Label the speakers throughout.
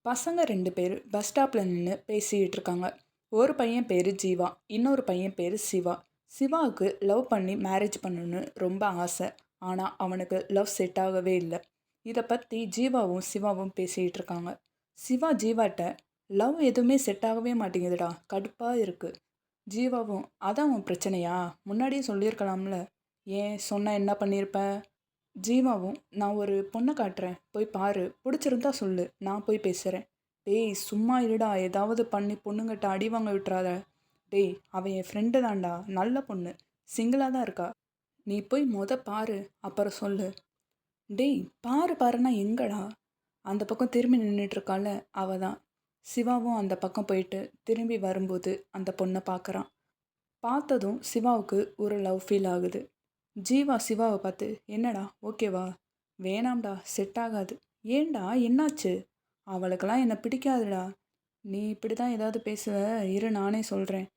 Speaker 1: பசங்க 2 பேர் பஸ் ஸ்டாப்ல நின்னு பேசிக்கிட்டு இருக்காங்க. ஒரு பையன் பேரு ஜீவா. இன்னொரு பையன் பேரு சிவா. சிவாவுக்கு லவ் பண்ணி மேரேஜ் பண்ணணும்னு ரொம்ப ஆசை. ஆனா அவனுக்கு லவ் செட் ஆகவே இல்ல. இத பத்தி ஜீவாவும் சிவாவும் பேசிக்கிட்டு இருக்காங்க. சிவா ஜீவாட்ட லவ் எதுவுமே செட் ஆகவே மாட்டேங்குதுடா. கடுப்பா இருக்கு. ஜீவாவும் அதான் உன் பிரச்சனையா? முன்னாடியே சொல்லியிருக்கலாம்ல. ஏன் சொன்னா என்ன பண்ணியிருப்ப? ஜீவாவும் நான் ஒரு பொண்ணை காட்டுறேன் போய் பாரு பிடிச்சிருந்தா சொல்லு நான் போய் பேசுகிறேன். டேய் சும்மா இருடா ஏதாவது பண்ணி பொண்ணுங்கிட்ட அடி வாங்க விட்டுறாத. டேய் அவன் என் ஃப்ரெண்டு தான்டா நல்ல பொண்ணு சிங்கிளாக தான் இருக்கா. நீ போய் பாரு அப்புறம் சொல்லு. டேய் பாரு பாருன்னா எங்கடா? அந்த பக்கம் திரும்பி நின்றுட்டு இருக்கால அவ தான். சிவாவும் அந்த பக்கம் போயிட்டு திரும்பி வரும்போது அந்த பொண்ணை பார்க்குறான். பார்த்ததும் சிவாவுக்கு ஒரு லவ் ஃபீல் ஆகுது. ஜீவா சிவாவை பார்த்து என்னடா ஓகேவா? வேணாம்டா செட் ஆகாது. ஏன்டா என்னாச்சு? அவளுக்கெல்லாம் என்னை பிடிக்காதுடா. நீ இப்படி தான் ஏதாவது பேசுவ, இரு நானே சொல்கிறேன்.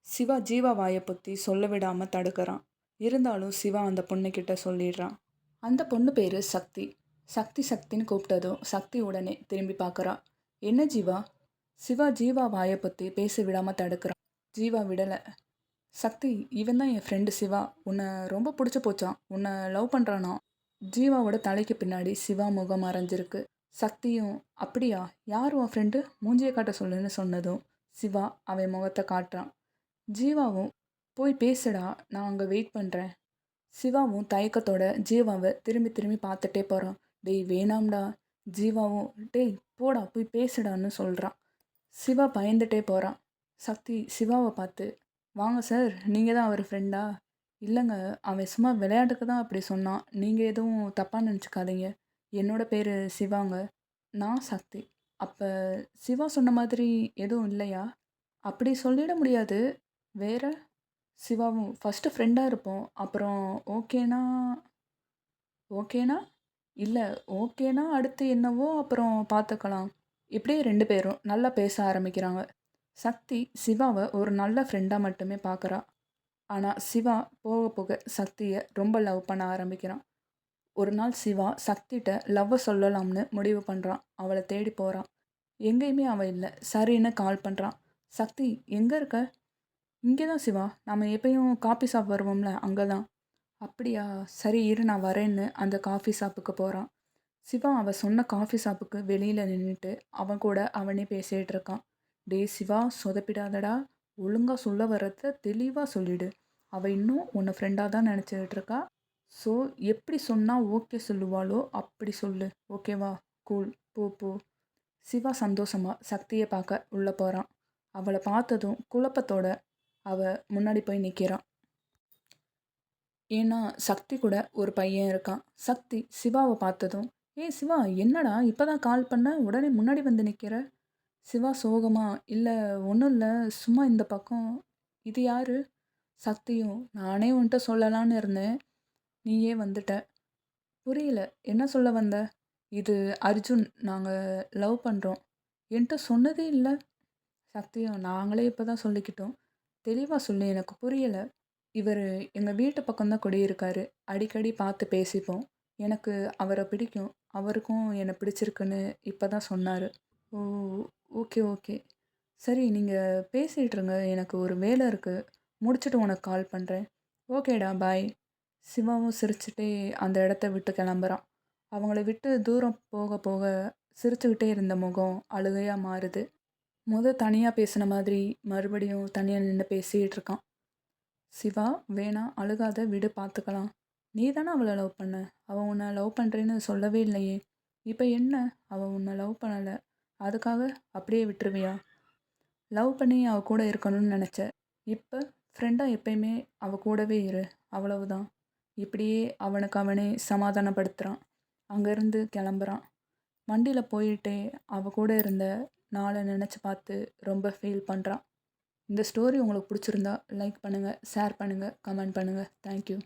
Speaker 1: சிவா ஜீவா வாயை பொத்தி சொல்ல விடாமல் தடுக்கிறான். இருந்தாலும் சிவா அந்த பொண்ணுக்கிட்ட சொல்லிடுறான். அந்த பொண்ணு பேர் சக்தி. சக்தி சக்தின்னு கூப்பிட்டதும் சக்தி உடனே திரும்பி பார்க்குறா. என்ன ஜீவா? சிவா ஜீவா வாயை பொத்தி பேச விடாமல் தடுக்கிறான். ஜீவா விடலை. சக்தி இவன் தான் என் ஃப்ரெண்டு சிவா. உன்னை ரொம்ப பிடிச்சி போச்சான். உன்னை லவ் பண்ணுறானா? ஜீவாவோட தலைக்கு பின்னாடி சிவா முகம் மறைஞ்சிருக்கு. சக்தியும் அப்படியா? யார் உன் ஃப்ரெண்டு? மூஞ்சியை காட்ட சொல்லுன்னு சொன்னதும் சிவா அவன் முகத்தை காட்டுறான். ஜீவாவும் போய் பேசுடா நான் அங்கே வெயிட் பண்ணுறேன். சிவாவும் தயக்கத்தோட ஜீவாவை திரும்பி திரும்பி பார்த்துட்டே போகிறான். டேய் வேணாம்டா. ஜீவாவும் டேய் போடா போய் பேசுடான்னு சொல்கிறான். சிவா பயந்துட்டே போகிறான். சக்தி சிவாவை பார்த்து வாங்க சார் நீங்கள் தான் அவர் ஃப்ரெண்டா? இல்லைங்க அவன் சும்மா விளையாட்டுக்கு தான் அப்படி சொன்னான். நீங்கள் எதுவும் தப்பாக நினச்சிக்காதீங்க. என்னோட பேர் சிவாங்க. நான் சக்தி. அப்போ சிவா சொன்ன மாதிரி எதுவும் இல்லையா? அப்படி சொல்லிட முடியாது. வேற? சிவாவும் ஃபஸ்ட்டு ஃப்ரெண்டாக இருப்போம். அப்புறம் ஓகேனா ஓகேனா இல்லை ஓகேனா அடுத்து என்னவோ அப்புறம் பார்த்துக்கலாம். இப்படியே 2 பேரும் நல்லா பேச ஆரம்பிக்கிறாங்க. சக்தி சிவாவை ஒரு நல்ல ஃப்ரெண்டாக மட்டுமே பார்க்குறா. ஆனால் சிவா போக போக சக்தியை ரொம்ப லவ் பண்ண ஆரம்பிக்கிறான். ஒரு நாள் சிவா சக்திகிட்ட லவ்வை சொல்லலாம்னு முடிவு பண்ணுறான். அவளை தேடி போகிறான். எங்கேயுமே அவள் இல்லை. சரின்னு கால் பண்ணுறான். சக்தி எங்கே இருக்க? இங்கே தான் சிவா. நம்ம எப்பயும் காஃபி ஷாப் வருவோம்ல அங்கே தான். அப்படியா சரி இரு நான் வரேன்னு அந்த காஃபி ஷாப்புக்கு போகிறான். சிவா அவள் சொன்ன காஃபி ஷாப்புக்கு வெளியில் நின்றுட்டு அவன் கூட அவனே பேசிகிட்டு இருக்கான். டே சிவா சொதப்பிடாதடா. ஒழுங்காக சொல்ல வர்றத தெளிவாக சொல்லிடு. அவள் இன்னும் உன்னை ஃப்ரெண்டாக தான் நினச்சிக்கிட்டு இருக்கா. ஸோ எப்படி சொன்னால் ஓகே சொல்லுவாளோ அப்படி சொல்லு. ஓகேவா? கூல் போ போ. சிவா சந்தோஷமாக சக்தியை பார்க்க உள்ளே போகிறான். அவளை பார்த்ததும் குழப்பத்தோட அவள் முன்னாடி போய் நிற்கிறான். ஏன்னா சக்தி கூட ஒரு பையன் இருக்கான். சக்தி சிவாவை பார்த்ததும் ஏய் சிவா என்னடா இப்போ தான் கால் பண்ண உடனே முன்னாடி வந்து நிற்கிற? சிவா சோகமா இல்லை ஒன்றும் இல்லை சும்மா இந்த பக்கம். இது யாரு? சக்தியும் நானே உன்கிட்ட சொல்லலான்னு இருந்தேன். நீயே வந்துட்ட. புரியல என்ன சொல்ல வந்த? இது அர்ஜுன். நாங்கள் லவ் பண்ணுறோம். என்கிட்ட சொன்னதே இல்லை. சக்தியும் நாங்களே இப்போ தான் சொல்லிக்கிட்டோம். தெளிவாக சொல்லு எனக்கு புரியலை. இவர் எங்கள் வீட்டு பக்கம்தான் குடியிருக்காரு. அடிக்கடி பார்த்து பேசிப்போம். எனக்கு அவரை பிடிக்கும். அவருக்கும் என்னை பிடிச்சிருக்குன்னு இப்போ தான் சொன்னார். ஓ ஓகே ஓகே. சரி நீங்கள் பேசிகிட்டு இருங்க. எனக்கு ஒரு வேலை இருக்குது. முடிச்சுட்டு உனக்கு கால் பண்ணுறேன். ஓகேடா பாய். சிவாவும் சிரிச்சுட்டே அந்த இடத்த விட்டு கிளம்புறான். அவங்கள விட்டு தூரம் போக போக சிரிச்சுக்கிட்டே இருந்த முகம் அழுகையாக மாறுது. தனியாக பேசின மாதிரி மறுபடியும் தனியாக நின்று பேசிகிட்டு இருக்கான். சிவா வேணாம் அழுகாத விடு பார்த்துக்கலாம். நீ தானே அவளை லவ் பண்ண. அவள் உன்னை லவ் பண்ணுறேன்னு சொல்லவே இல்லையே. இப்போ என்ன? அவள் உன்னை லவ் பண்ணலை. அதுக்காக அப்படியே விட்டுருவியா? லவ் பண்ணி அவள் கூட இருக்கணும்னு நினச்ச. இப்போ ஃப்ரெண்டாக எப்பயுமே அவள் கூடவே இரு. அவ்வளவுதான். இப்படியே அவனுக்கு அவனே சமாதானப்படுத்துகிறான். அங்கேருந்து கிளம்புறான். வண்டியில் போயிட்டே அவள் கூட இருந்த நாளை நினச்சி பார்த்து ரொம்ப ஃபீல் பண்ணுறான். இந்த ஸ்டோரி உங்களுக்கு பிடிச்சிருந்தா லைக் பண்ணுங்கள், ஷேர் பண்ணுங்கள், கமெண்ட் பண்ணுங்கள். தேங்க்யூ.